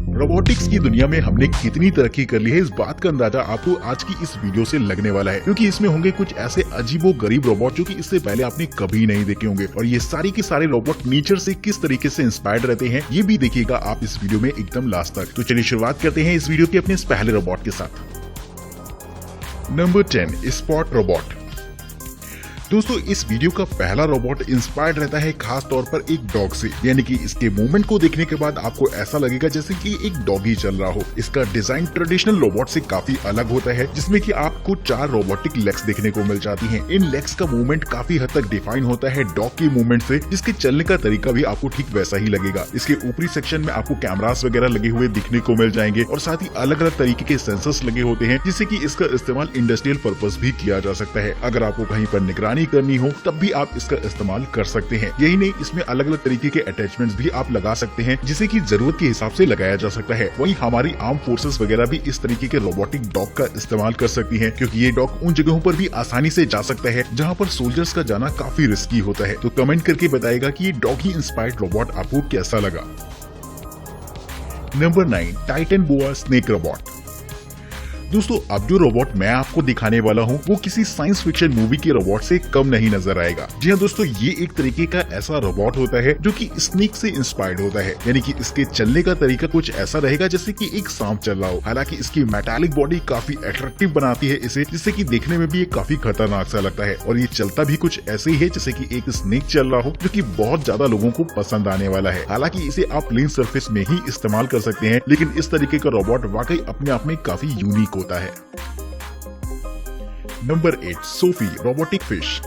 Robotics की दुनिया में हमने कितनी तरक्की कर ली है, इस बात का अंदाजा आपको आज की इस वीडियो से लगने वाला है, क्योंकि इसमें होंगे कुछ ऐसे अजीबो गरीब रोबोट जो कि इससे पहले आपने कभी नहीं देखे होंगे। और ये सारी के सारे रोबोट नेचर से किस तरीके से इंस्पायर्ड रहते हैं ये भी देखिएगा आप इस वीडियो में एकदम लास्ट तक। तो चलिए शुरुआत करते हैं इस वीडियो के अपने इस पहले रोबोट के साथ। Number 10, spot robot. दोस्तों इस वीडियो का पहला रोबोट इंस्पायर्ड रहता है खास तौर पर एक डॉग से, यानी कि इसके मूवमेंट को देखने के बाद आपको ऐसा लगेगा जैसे कि एक डॉगी चल रहा हो। इसका डिजाइन ट्रेडिशनल रोबोट से काफी अलग होता है, जिसमें कि आपको 4 रोबोटिक लेग्स देखने को मिल जाती हैं। इन लेग्स का मूवमेंट काफी हद तक डिफाइन होता है डॉग के मूवमेंट से, जिसके चलने का तरीका भी आपको ठीक वैसा ही लगेगा। इसके ऊपरी सेक्शन में आपको कैमरास वगैरह लगे हुए दिखने को मिल जाएंगे और साथ ही अलग अलग तरीके के सेंसर्स लगे होते हैं, जिससे कि इसका इस्तेमाल इंडस्ट्रियल पर्पस भी किया जा सकता है। अगर आपको कहीं पर निगरानी करनी हो तब भी आप इसका इस्तेमाल कर सकते हैं। यही नहीं, इसमें अलग अलग तरीके के अटैचमेंट्स भी आप लगा सकते हैं, जिसे कि जरूरत के हिसाब से लगाया जा सकता है। वहीं हमारी आर्म फोर्सेस वगैरह भी इस तरीके के रोबोटिक डॉग का इस्तेमाल कर सकती हैं, क्योंकि ये डॉग उन जगहों पर भी आसानी से जा सकता है जहां पर सोल्जर्स का जाना काफी रिस्की होता है। तो कमेंट करके बताएगा कि ये डॉगी इंस्पायर्ड रोबोट आपको कैसा लगा। नंबर 9, टाइटन बोआ स्नेक रोबोट। दोस्तों अब जो रोबोट मैं आपको दिखाने वाला हूँ वो किसी साइंस फिक्शन मूवी के रोबोट से कम नहीं नजर आएगा। जी हाँ दोस्तों, ये एक तरीके का ऐसा रोबोट होता है जो कि स्नेक से इंस्पायर्ड होता है, यानी कि इसके चलने का तरीका कुछ ऐसा रहेगा जैसे कि एक सांप चल रहा हो। हालांकि इसकी मेटालिक बॉडी काफी अट्रैक्टिव बनाती है इसे, जिससे कि देखने में भी ये काफी खतरनाक सा लगता है। और ये चलता भी कुछ ऐसे ही है जैसे कि एक स्नेक चल रहा हो, जो कि बहुत ज्यादा लोगों को पसंद आने वाला है। हालांकि इसे आप प्लेन सरफेस में ही इस्तेमाल कर सकते हैं, लेकिन इस तरीके का रोबोट वाकई अपने आप में काफी यूनिक होता है। Number 8, Sophie robotic fish.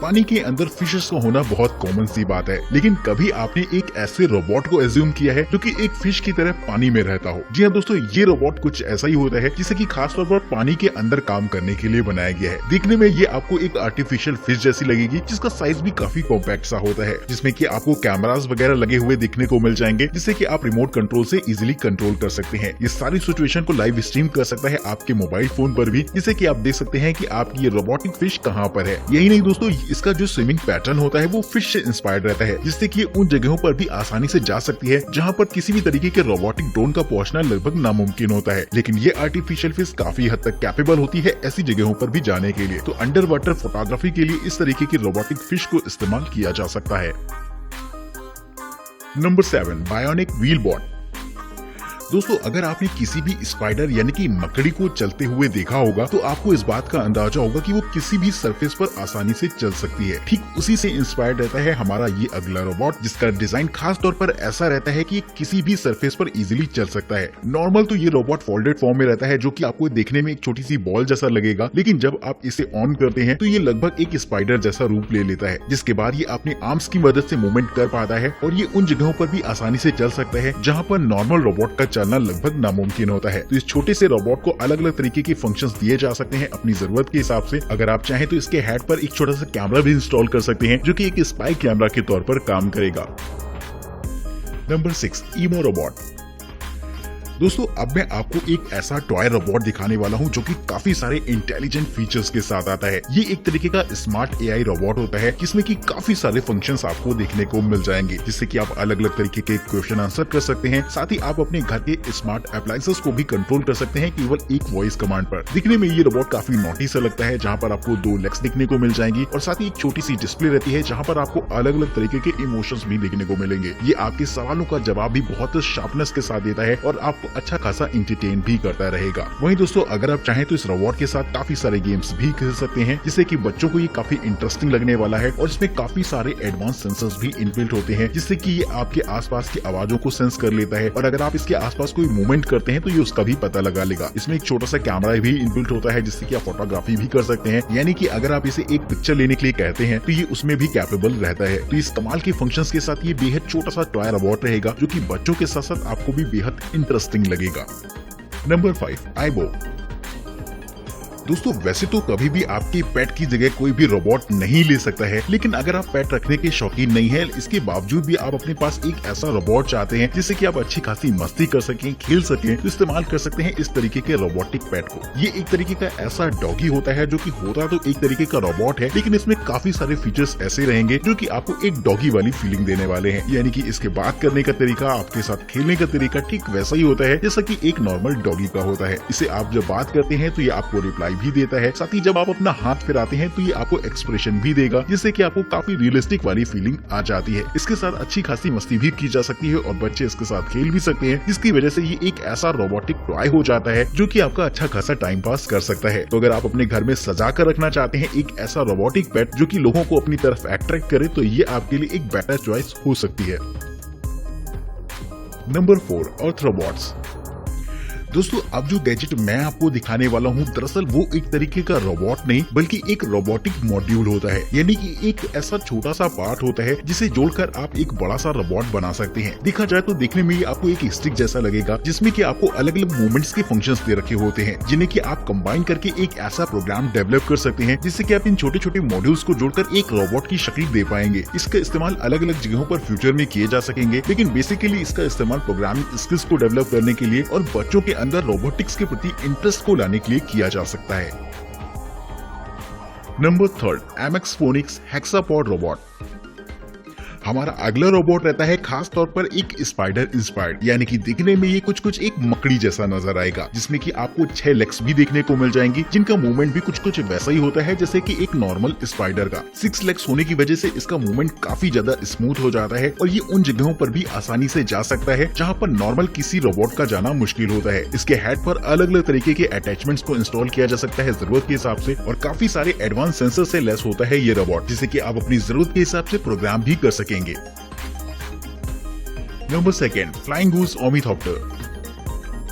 पानी के अंदर फिशेस का होना बहुत कॉमन सी बात है, लेकिन कभी आपने एक ऐसे रोबोट को एज्यूम किया है जो कि एक फिश की तरह पानी में रहता हो? जी हाँ दोस्तों, ये रोबोट कुछ ऐसा ही होता है जिसे कि खास तौर पर पानी के अंदर काम करने के लिए बनाया गया है। देखने में ये आपको एक आर्टिफिशियल फिश जैसी लगेगी, जिसका साइज भी काफी कॉम्पैक्ट सा होता है, जिसमें कि आपको कैमरास वगैरह लगे हुए दिखने को मिल जाएंगे, जिससे कि आप रिमोट कंट्रोल से इजिली कंट्रोल कर सकते हैं। ये सारी सिचुएशन को लाइव स्ट्रीम कर सकता है आपके मोबाइल फोन पर भी, जिससे कि आप देख सकते हैं कि आपकी ये रोबोटिक फिश कहाँ पर है। यही नहीं दोस्तों, इसका जो स्विमिंग पैटर्न होता है वो फिश से इंस्पायर्ड रहता है, जिससे कि उन जगहों पर भी आसानी से जा सकती है जहां पर किसी भी तरीके के रोबोटिक ड्रोन का पहुंचना लगभग नामुमकिन होता है। लेकिन ये आर्टिफिशियल फिश काफी हद तक कैपेबल होती है ऐसी जगहों पर भी जाने के लिए। तो अंडर वाटर फोटोग्राफी के लिए इस तरीके की रोबोटिक फिश को इस्तेमाल किया जा सकता है। Number 7, bionic wheel bot. दोस्तों अगर आपने किसी भी स्पाइडर यानी कि मकड़ी को चलते हुए देखा होगा तो आपको इस बात का अंदाजा होगा कि वो किसी भी सरफेस पर आसानी से चल सकती है। ठीक उसी से इंस्पायर्ड रहता है हमारा ये अगला रोबोट, जिसका डिजाइन खास तौर पर ऐसा रहता है कि किसी भी सरफेस पर इजीली चल सकता है। नॉर्मल तो ये रोबोट फोल्डेड फॉर्म में रहता है, जो कि आपको देखने में एक छोटी सी बॉल जैसा लगेगा, लेकिन जब आप इसे ऑन करते हैं तो ये लगभग एक स्पाइडर जैसा रूप ले लेता है, जिसके बाद ये अपने आर्म्स की मदद से मूवमेंट कर पाता है और ये उन जगहों पर भी आसानी से चल सकता है जहाँ पर नॉर्मल रोबोट का चलना लगभग नामुमकिन होता है। तो इस छोटे से रोबोट को अलग अलग तरीके के फंक्शंस दिए जा सकते हैं अपनी जरूरत के हिसाब से। अगर आप चाहें तो इसके हेड पर एक छोटा सा कैमरा भी इंस्टॉल कर सकते हैं, जो कि एक स्पाई कैमरा के तौर पर काम करेगा। Number 6, Emo robot. दोस्तों अब मैं आपको एक ऐसा टॉय रोबोट दिखाने वाला हूं जो कि काफी सारे इंटेलिजेंट फीचर्स के साथ आता है। ये एक तरीके का स्मार्ट एआई रोबोट होता है, जिसमें कि काफी सारे फंक्शंस आपको देखने को मिल जाएंगे, जिससे कि आप अलग अलग तरीके के क्वेश्चन आंसर कर सकते हैं। साथ ही आप अपने घर के स्मार्ट एप्लायंसेस को भी कंट्रोल कर सकते हैं केवल एक वॉइस कमांड पर। दिखने में ये रोबोट काफी नॉटी सा लगता है, जहाँ पर आपको 2 लेग्स दिखने को मिल जाएंगी और साथ ही एक छोटी सी डिस्प्ले रहती है जहाँ पर आपको अलग अलग तरीके के इमोशंस भी देखने को मिलेंगे। ये आपके सवालों का जवाब भी बहुत शार्पनेस के साथ देता है और आपको अच्छा खासा एंटरटेन भी करता रहेगा। वहीं दोस्तों अगर आप चाहें तो इस रोबोट के साथ काफी सारे गेम्स भी खेल सकते हैं, जिससे कि बच्चों को ये काफी इंटरेस्टिंग लगने वाला है। और इसमें काफी सारे एडवांस सेंसर्स भी इनबिल्ट होते हैं, जिससे कि ये आपके आसपास की आवाजों को सेंस कर लेता है और अगर आप इसके आसपास कोई मूवमेंट करते हैं तो ये उसका भी पता लगा लेगा। इसमें एक छोटा सा कैमरा भी इनबिल्ट होता है, जिससे कि आप फोटोग्राफी भी कर सकते हैं, यानी कि अगर आप इसे एक पिक्चर लेने के लिए कहते हैं तो ये उसमें भी कैपेबल रहता है। तो इस कमाल के फंक्शंस के साथ ये बेहद छोटा सा टॉय रोबोट रहेगा, जो कि बच्चों के साथ साथ आपको भी बेहद इंटरेस्टिंग लगेगा। नंबर 5, आइबो। दोस्तों वैसे तो कभी भी आपके पेट की जगह कोई भी रोबोट नहीं ले सकता है, लेकिन अगर आप पेट रखने के शौकीन नहीं है, इसके बावजूद भी आप अपने पास एक ऐसा रोबोट चाहते हैं जिससे कि आप अच्छी खासी मस्ती कर सकें, खेल सकें, तो इस्तेमाल कर सकते हैं इस तरीके के रोबोटिक पेट को। ये एक तरीके का ऐसा डॉगी होता है जो कि होता तो एक तरीके का रोबोट है, लेकिन इसमें काफी सारे फीचर्स ऐसे रहेंगे जो कि आपको एक डॉगी वाली फीलिंग देने वाले हैं। यानी कि इसके बात करने का तरीका, आपके साथ खेलने का तरीका ठीक वैसा ही होता है जैसा कि एक नॉर्मल डॉगी का होता है। इसे आप जब बात करते हैं तो ये आपको रिप्लाई भी देता है, साथ ही जब आप अपना हाथ फिराते हैं तो ये आपको एक्सप्रेशन भी देगा, जिससे कि आपको काफी रियलिस्टिक वाली फीलिंग आ जाती है। इसके साथ अच्छी खासी मस्ती भी की जा सकती है और बच्चे इसके साथ खेल भी सकते हैं, जिसकी वजह से ये एक ऐसा रोबोटिक टॉय हो जाता है जो कि आपका अच्छा खासा टाइम पास कर सकता है। तो अगर आप अपने घर में सजा कर रखना चाहते हैं एक ऐसा रोबोटिक पेट जो कि लोगों को अपनी तरफ अट्रैक्ट करे, तो ये आपके लिए एक बेटर चॉइस हो सकती है। नंबर 4, अर्थ रोबोट्स। दोस्तों अब जो गैजेट मैं आपको दिखाने वाला हूँ, दरअसल वो एक तरीके का रोबोट नहीं बल्कि एक रोबोटिक मॉड्यूल होता है। यानी कि एक ऐसा छोटा सा पार्ट होता है जिसे जोड़कर आप एक बड़ा सा रोबोट बना सकते हैं। देखा जाए तो देखने में आपको एक स्टिक जैसा लगेगा, जिसमें कि आपको अलग अलग मूवमेंट्स के फंक्शंस दे रखे होते हैं, जिन्हें कि आप कंबाइन करके एक ऐसा प्रोग्राम डेवलप कर सकते हैं जिससे कि आप इन छोटे छोटे मॉड्यूल्स को जोड़कर एक रोबोट की शक्ल दे पाएंगे। इसका इस्तेमाल अलग अलग जगहों पर फ्यूचर में किए जा सकेंगे, लेकिन बेसिकली इसका इस्तेमाल प्रोग्रामिंग स्किल्स को डेवलप करने के लिए और बच्चों के अंदर रोबोटिक्स के प्रति इंटरेस्ट को लाने के लिए किया जा सकता है। Number 3, MX Phoenix hexapod robot. हमारा अगला रोबोट रहता है खास तौर पर एक स्पाइडर इंस्पायर्ड, यानी कि दिखने में ये कुछ एक मकड़ी जैसा नजर आएगा, जिसमें कि आपको 6 लेग्स भी देखने को मिल जाएंगी, जिनका मूवमेंट भी कुछ वैसा ही होता है जैसे कि एक नॉर्मल स्पाइडर का। 6 लेग्स होने की वजह से इसका मूवमेंट काफी ज्यादा स्मूथ हो जाता है और ये उन जगहों पर भी आसानी से जा सकता है जहाँ पर नॉर्मल किसी रोबोट का जाना मुश्किल होता है। इसके हेड पर अलग अलग तरीके के अटैचमेंट्स को इंस्टॉल किया जा सकता है जरूरत के हिसाब से, और काफी सारे एडवांस सेंसर से लैस होता है ये रोबोट, जिसे कि आप अपनी जरूरत के हिसाब से प्रोग्राम भी कर सकेंगे। Number 2, flying goose ornithopter.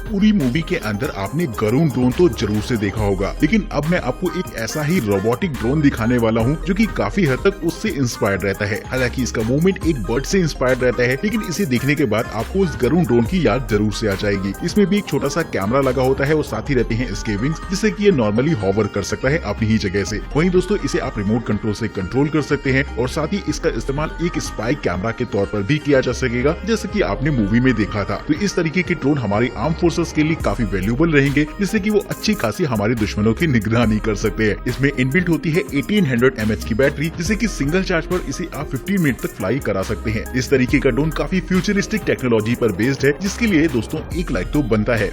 पूरी मूवी के अंदर आपने गरुड़ ड्रोन तो जरूर से देखा होगा, लेकिन अब मैं आपको एक ऐसा ही रोबोटिक ड्रोन दिखाने वाला हूं जो कि काफी हद तक उससे इंस्पायर्ड रहता है। हालांकि इसका मूवमेंट एक बर्ड से इंस्पायर्ड रहता है, लेकिन इसे देखने के बाद आपको इस गरुड़ ड्रोन की याद जरूर से आ जाएगी। इसमें भी एक छोटा सा कैमरा लगा होता है और साथ ही रहते हैं इसके विंग्स, जिससे कि ये नॉर्मली हॉवर कर सकता है अपनी ही जगह से। वहीं दोस्तों इसे आप रिमोट कंट्रोल से कंट्रोल कर सकते हैं और साथ ही इसका इस्तेमाल एक स्पाई कैमरा के तौर पर भी किया जा सकेगा, जैसे कि आपने मूवी में देखा था। तो इस तरीके के ड्रोन हमारी आर्म फोर्सेस के लिए काफी वैल्यूएबल रहेंगे, जिससे कि वो अच्छी खासी हमारे दुश्मनों की निगरानी कर सकते हैं। इसमें इनबिल्ट होती है 1800 mAh की बैटरी, जिससे कि सिंगल चार्ज पर इसे आप 15 मिनट तक फ्लाई करा सकते हैं। इस तरीके का ड्रोन काफी फ्यूचरिस्टिक टेक्नोलॉजी पर बेस्ड है, जिसके लिए दोस्तों एक लाइक तो बनता है।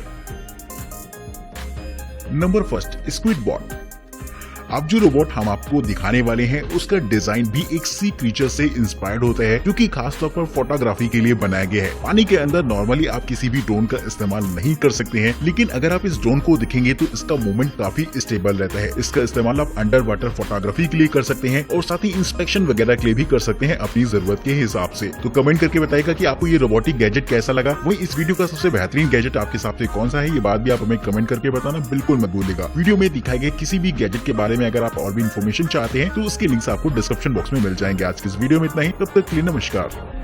Number 1, squid bot. अब जो रोबोट हम आपको दिखाने वाले हैं उसका डिजाइन भी एक सी क्रीचर से इंस्पायर्ड होता है, जो कि खास तौर पर फोटोग्राफी के लिए बनाया गया है। पानी के अंदर नॉर्मली आप किसी भी ड्रोन का इस्तेमाल नहीं कर सकते हैं, लेकिन अगर आप इस ड्रोन को दिखेंगे तो इसका मूवमेंट काफी स्टेबल रहता है। इसका इस्तेमाल आप अंडर वाटर फोटोग्राफी के लिए कर सकते हैं और साथ ही इंस्पेक्शन वगैरह के लिए भी कर सकते हैं अपनी जरूरत के हिसाब से। तो कमेंट करके बताइएगा कि आपको ये रोबोटिक गैजेट कैसा लगा। वही इस वीडियो का सबसे बेहतरीन गैजेट आपके हिसाब से कौन सा है, ये बात भी आप हमें कमेंट करके बताना बिल्कुल मत भूलिएगा। वीडियो में दिखाए गए किसी भी गैजेट के बारे में अगर आप और भी इन्फॉर्मेशन चाहते हैं तो उसके लिंक्स आपको डिस्क्रिप्शन बॉक्स में मिल जाएंगे। आज की इस वीडियो में इतना ही, तब तक के लिए नमस्कार।